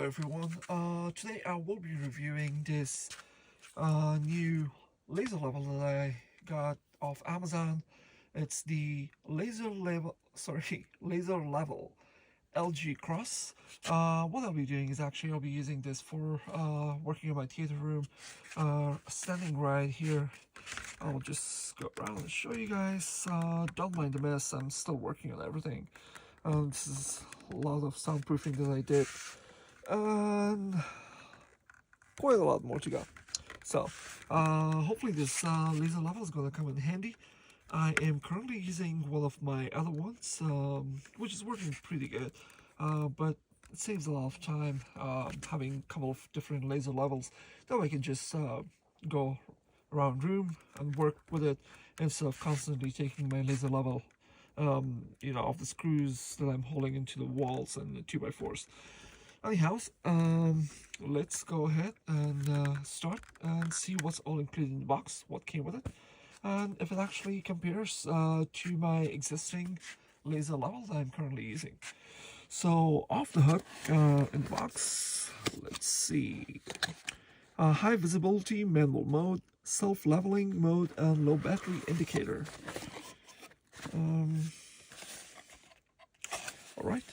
Hello everyone, today I will be reviewing this new laser level that I got off Amazon. It's the laser level LG Cross. What I'll be doing is actually I'll be using this for working in my theater room. Standing right here, I'll just go around and show you guys. Don't mind the mess, I'm still working on everything. This is a lot of soundproofing that I did, and quite a lot more to go. So, hopefully this laser level is going to come in handy. I am currently using one of my other ones, which is working pretty good, but it saves a lot of time having a couple of different laser levels. That way I can just go around room and work with it instead of constantly taking my laser level off the screws that I'm holding into the walls and the 2x4s. Anyhow, let's go ahead and start and see what's all included in the box, what came with it, and if it actually compares to my existing laser level that I'm currently using. So off the hook, in the box, let's see. High visibility manual mode, self-leveling mode, and low battery indicator. Alright.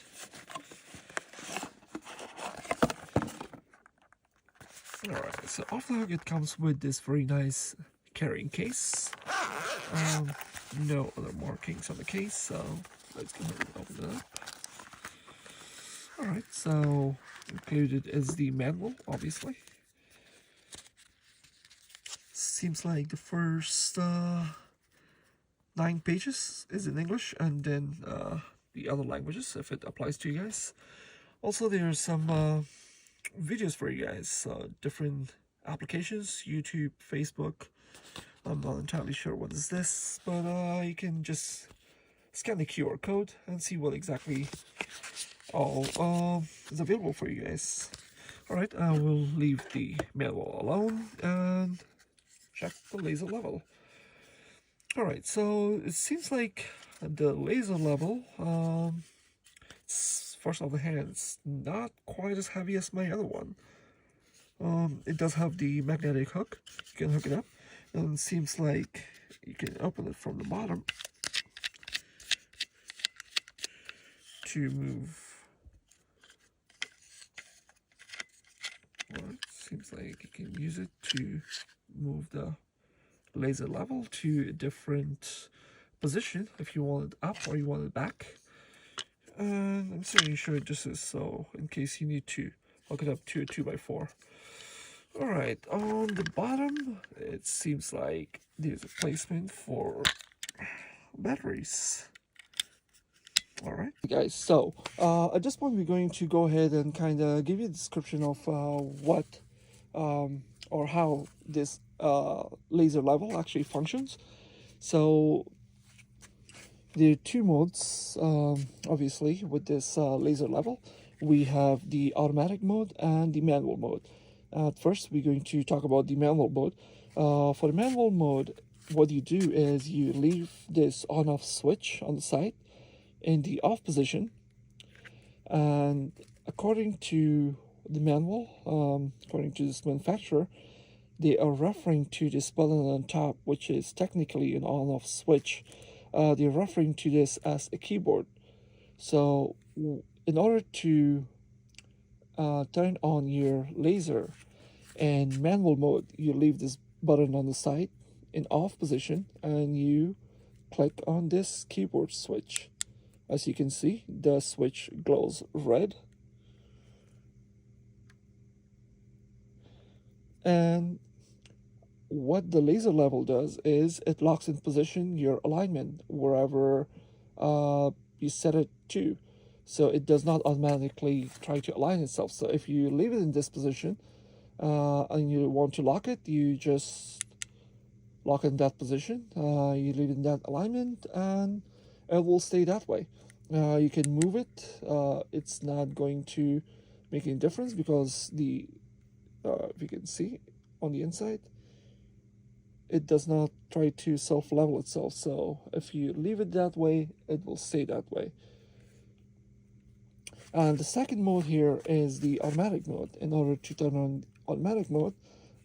Alright, so off the hook it comes with this very nice carrying case. No other markings on the case, so let's go ahead and open it up. Alright, so included is the manual, obviously. Seems like the first 9 pages is in English, and then the other languages, if it applies to you guys. Also, there's some videos for you guys, different applications, YouTube, Facebook. I'm not entirely sure what is this, but you can just scan the QR code and see what exactly all is available for you guys. Alright, I will leave the manual alone and check the laser level. Alright, so it seems like the laser level, first off the hand, it's not quite as heavy as my other one. It does have the magnetic hook. You can hook it up, and it seems like you can open it from the bottom to move. Well, it seems like you can use it to move the laser level to a different position if you want it up or you want it back. And I'm certainly sure this is so in case you need to hook it up to a 2x4. Alright, on the bottom it seems like there's a placement for batteries. Alright guys, so at this point we're going to go ahead and kind of give you a description of what or how this laser level actually functions. So there are 2 modes, obviously, with this laser level. We have the automatic mode and the manual mode. First, we're going to talk about the manual mode. For the manual mode, what you do is you leave this on-off switch on the side in the off position. And according to the manual, according to this manufacturer, they are referring to this button on top, which is technically an on-off switch. They're referring to this as a keyboard. So in order to turn on your laser in manual mode, you leave this button on the side in off position and you click on this keyboard switch. As you can see, the switch glows red. And what the laser level does is it locks in position your alignment wherever you set it to. So it does not automatically try to align itself. So if you leave it in this position and you want to lock it, you just lock in that position. You leave it in that alignment and it will stay that way. You can move it. It's not going to make any difference because if you can see on the inside, it does not try to self-level itself. So if you leave it that way, it will stay that way. And the second mode here is the automatic mode. In order to turn on automatic mode,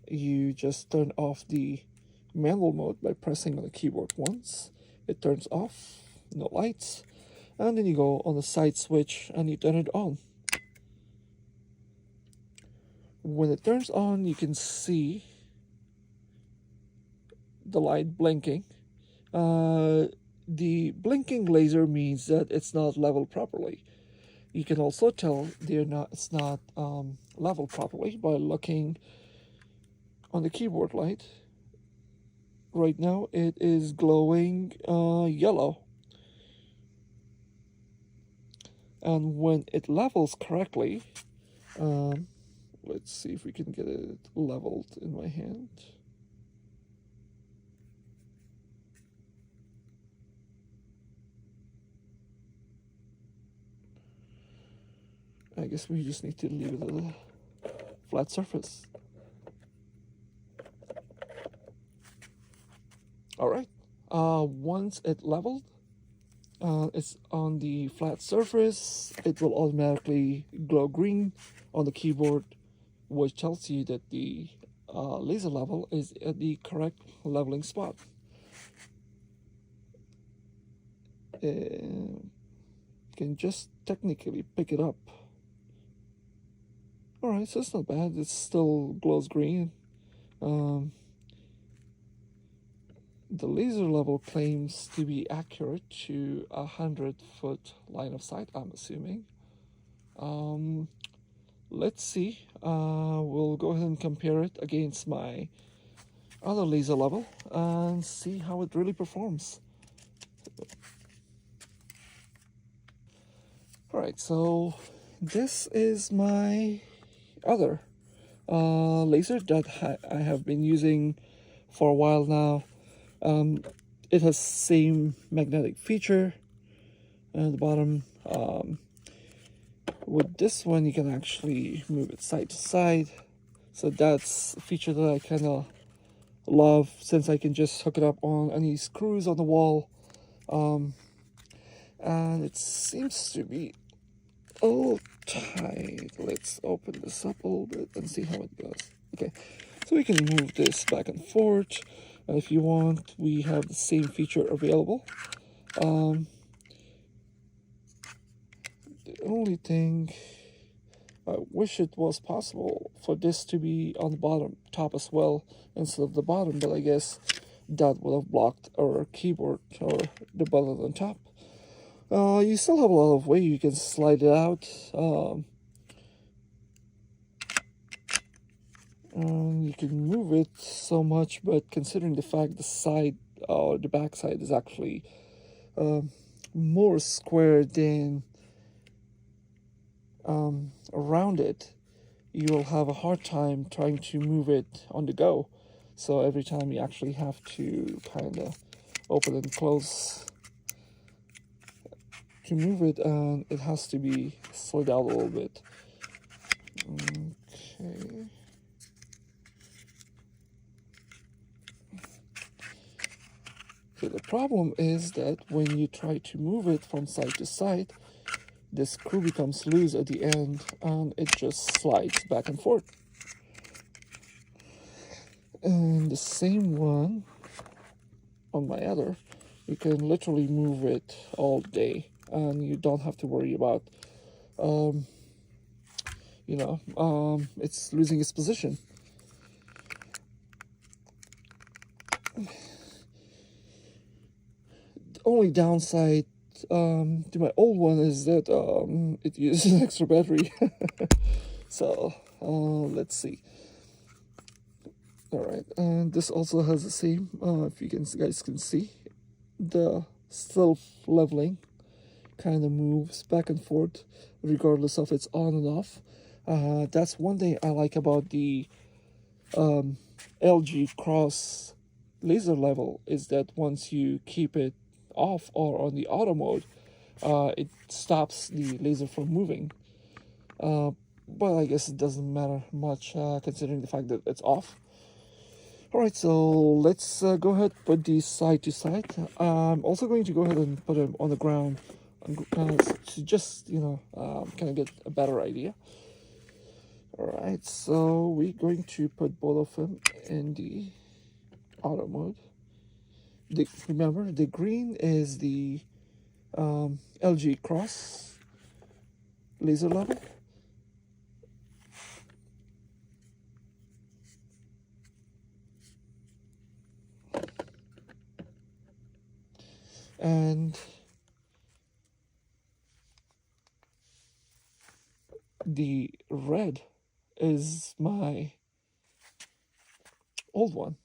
you just turn off the manual mode by pressing on the keyboard once. It turns off, no lights, and then you go on the side switch and you turn it on. When it turns on, you can see the light blinking. The blinking laser means that it's not leveled properly. You can also tell it's not leveled properly by looking on the keyboard light. Right now it is glowing yellow. And when it levels correctly, let's see if we can get it leveled in my hand. I guess we just need to leave it at a flat surface. Alright, once it leveled, it's on the flat surface, it will automatically glow green on the keyboard, which tells you that the laser level is at the correct leveling spot. You can just technically pick it up. Alright, so it's not bad, it still glows green. The laser level claims to be accurate to 100-foot line of sight, I'm assuming. Let's see. We'll go ahead and compare it against my other laser level and see how it really performs. Alright, so this is my other laser that I have been using for a while now. It has same magnetic feature at the bottom. With this one, you can actually move it side to side. So that's a feature that I kind of love, since I can just hook it up on any screws on the wall. And it seems to be a little tight. Let's open this up a little bit and see how it goes. Okay, so we can move this back and forth. And if you want, we have the same feature available. The only thing, I wish it was possible for this to be on the top as well instead of the bottom, but I guess that would have blocked our keyboard or the button on top. You still have a lot of way you can slide it out. You can move it so much, but considering the fact the side or the back side is actually more square than around it, you will have a hard time trying to move it on the go. So every time you actually have to kind of open and close to move it, and it has to be slid out a little bit. Okay. Okay, the problem is that when you try to move it from side to side, the screw becomes loose at the end and it just slides back and forth. And the same one on my other, you can literally move it all day and you don't have to worry about it's losing its position. The only downside to my old one is that it uses an extra battery. So let's see. Alright, and this also has the same, if you guys can see, the self-leveling kind of moves back and forth regardless of it's on and off. That's one thing I like about the LG Cross laser level, is that once you keep it off or on the auto mode, it stops the laser from moving. But I guess it doesn't matter much considering the fact that it's off. Alright, so let's go ahead and put these side to side. I'm also going to go ahead and put them on the ground to just, you know, kind of get a better idea. All right, so we're going to put both of them in the auto mode. Remember, the green is the LG Cross laser level. And the red is my old one.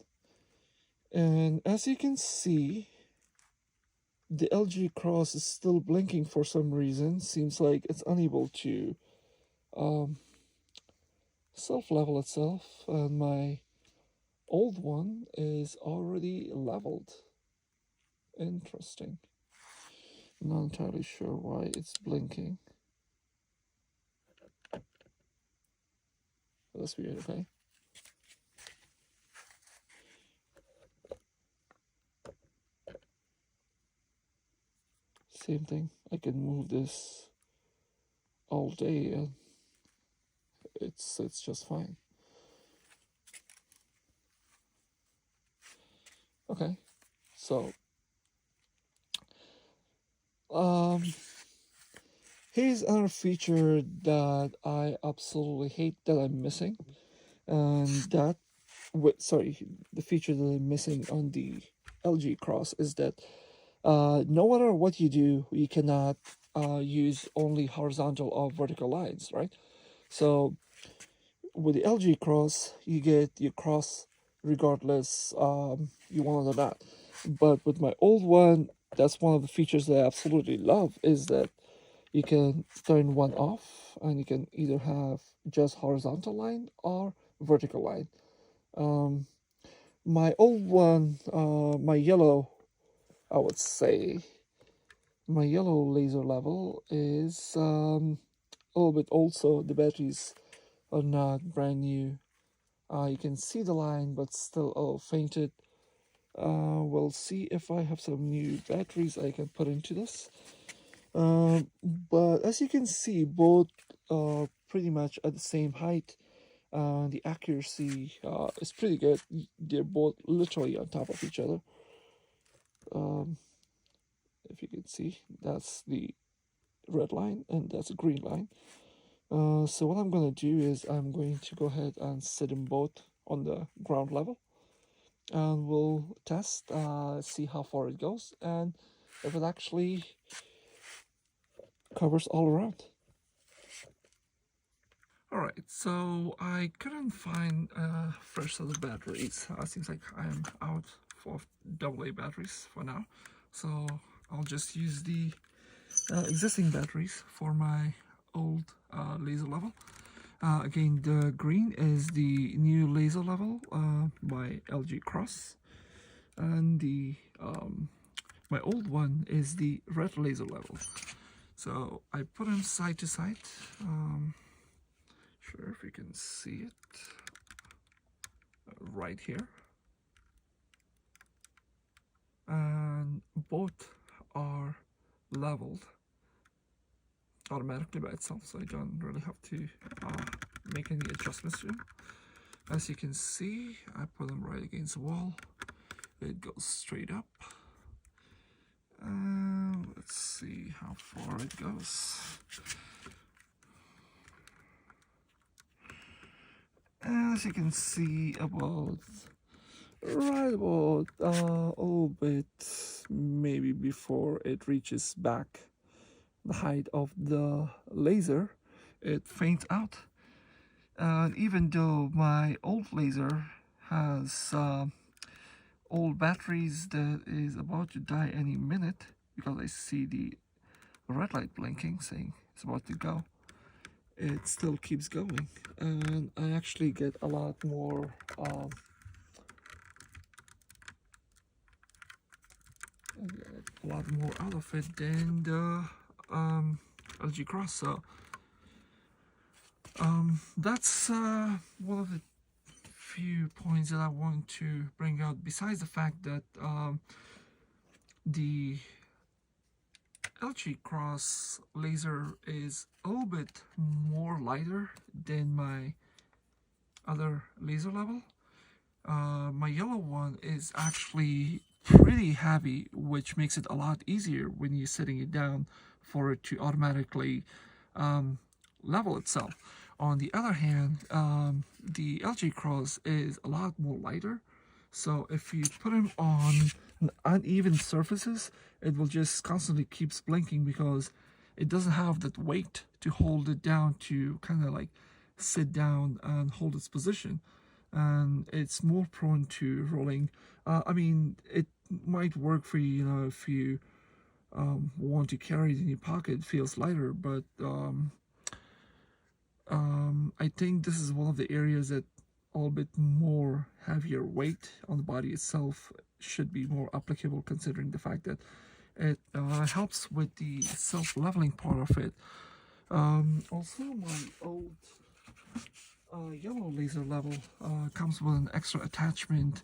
And as you can see, the LG Cross is still blinking for some reason. Seems like it's unable to self-level itself. And my old one is already leveled. Interesting. Not entirely sure why it's blinking. That's weird, okay? Same thing. I can move this all day and it's just fine. Okay, so here's another feature that I absolutely hate that I'm missing, and that the feature that I'm missing on the LG Cross is that no matter what you do, you cannot use only horizontal or vertical lines, right? So with the LG Cross, you get your cross regardless you want it or not. But with my old one, that's one of the features that I absolutely love, is that you can turn one off and you can either have just horizontal line or vertical line. My old one, my yellow, I would say, my yellow laser level is a little bit old, so the batteries are not brand new. You can see the line, but still a little fainted. We'll see if I have some new batteries I can put into this. But as you can see, both are pretty much at the same height. The accuracy is pretty good. They're both literally on top of each other. If you can see, that's the red line and that's a green line. So what I'm going to do is I'm going to go ahead and set them both on the ground level. And we'll test, see how far it goes, and if it actually covers all around. Alright, so I couldn't find a fresh set of batteries. Seems like I'm out of AA batteries for now. So I'll just use the existing batteries for my old laser level. Again, the green is the new laser level by LG Cross. And the my old one is the red laser level. So I put them side to side. Sure if you can see it right here. And both are leveled automatically by itself, so I don't really have to make any adjustments to them. As you can see, I put them right against the wall. It goes straight up. Let's see how far it goes. As you can see, right about a little bit, maybe before it reaches back the height of the laser, it faints out. And even though my old laser has old batteries that is about to die any minute, because I see the red light blinking saying it's about to go, it still keeps going, and I actually get a lot more out of it than the LG Cross. So that's one of the few points that I want to bring out, besides the fact that the LG Cross laser is a little bit more lighter than my other laser level. My yellow one is actually pretty heavy, which makes it a lot easier when you're setting it down for it to automatically level itself. On the other hand, the LG Cross is a lot more lighter, so if you put them on uneven surfaces, it will just constantly keeps blinking because it doesn't have that weight to hold it down to kind of like sit down and hold its position, and it's more prone to rolling. I mean, it might work for you, you know, if you want to carry it in your pocket, it feels lighter, but I think this is one of the areas that a little bit more heavier weight on the body itself should be more applicable, considering the fact that it helps with the self-leveling part of it. Also, my old yellow laser level comes with an extra attachment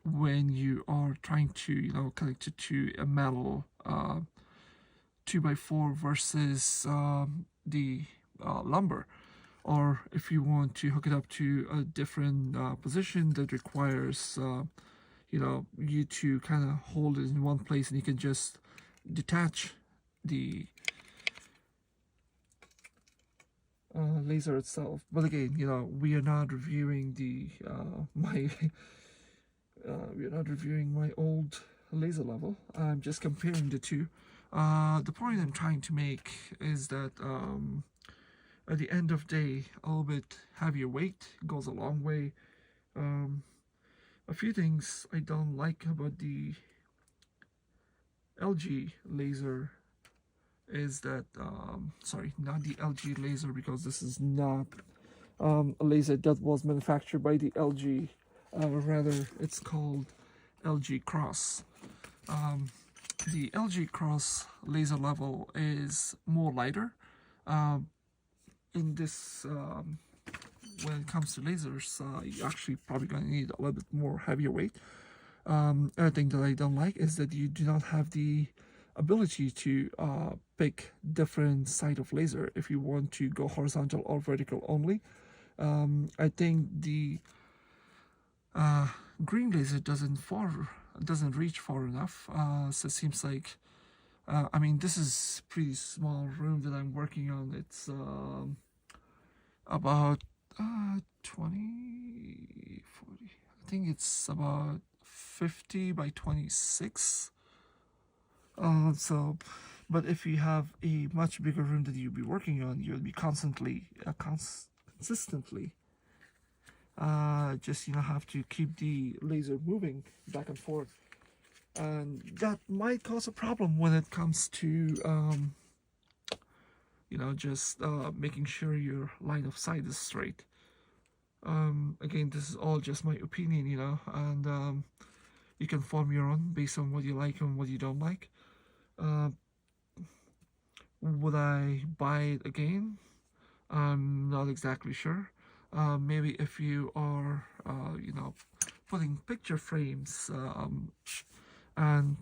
when you are trying to, you know, connect it to a metal 2x4 versus the lumber, or if you want to hook it up to a different position that requires you know, you to kind of hold it in one place, and you can just detach the laser itself. But again, you know, we are not reviewing the we are not reviewing my old laser level. I'm just comparing the two. The point I'm trying to make is that at the end of the day, a little bit heavier weight goes a long way. A few things I don't like about the LG laser is that, sorry, not the LG laser, because this is not a laser that was manufactured by the LG. Rather, it's called LG Cross. The LG Cross laser level is more lighter. In this, when it comes to lasers, you're actually probably going to need a little bit more heavier weight. Another thing that I don't like is that you do not have the ability to pick different side of laser if you want to go horizontal or vertical only. I think the green laser doesn't reach far enough, so it seems like I mean, this is pretty small room that I'm working on. It's about 20, 40, I think it's about 50 by 26. So, but if you have a much bigger room that you'll be working on, you'll be consistently just, you know, have to keep the laser moving back and forth, and that might cause a problem when it comes to you know, just making sure your line of sight is straight. Again, this is all just my opinion, you know, and you can form your own based on what you like and what you don't like. Would I buy it again? I'm not exactly sure. Maybe if you are, you know, putting picture frames and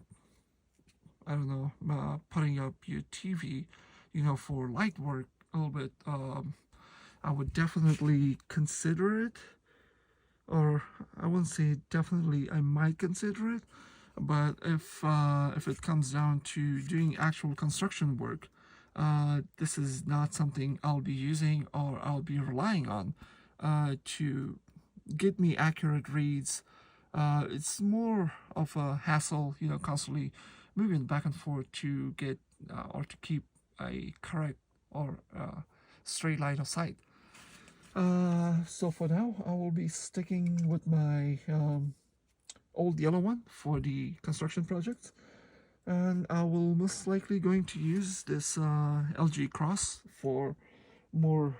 I don't know, putting up your TV, you know, for light work a little bit, I would definitely consider it. Or I wouldn't say definitely, I might consider it. But if it comes down to doing actual construction work, this is not something I'll be using or I'll be relying on to get me accurate reads. It's more of a hassle, you know, constantly moving back and forth to get or to keep a correct or straight line of sight. So for now, I will be sticking with my old yellow one for the construction project, and I will most likely going to use this LG Cross for more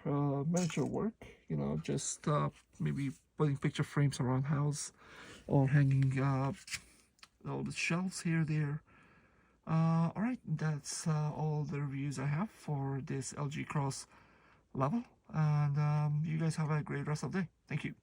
miniature work, you know, just maybe putting picture frames around house or hanging all the shelves here, there. Alright, that's all the reviews I have for this LG Cross level, and you guys have a great rest of the day. Thank you.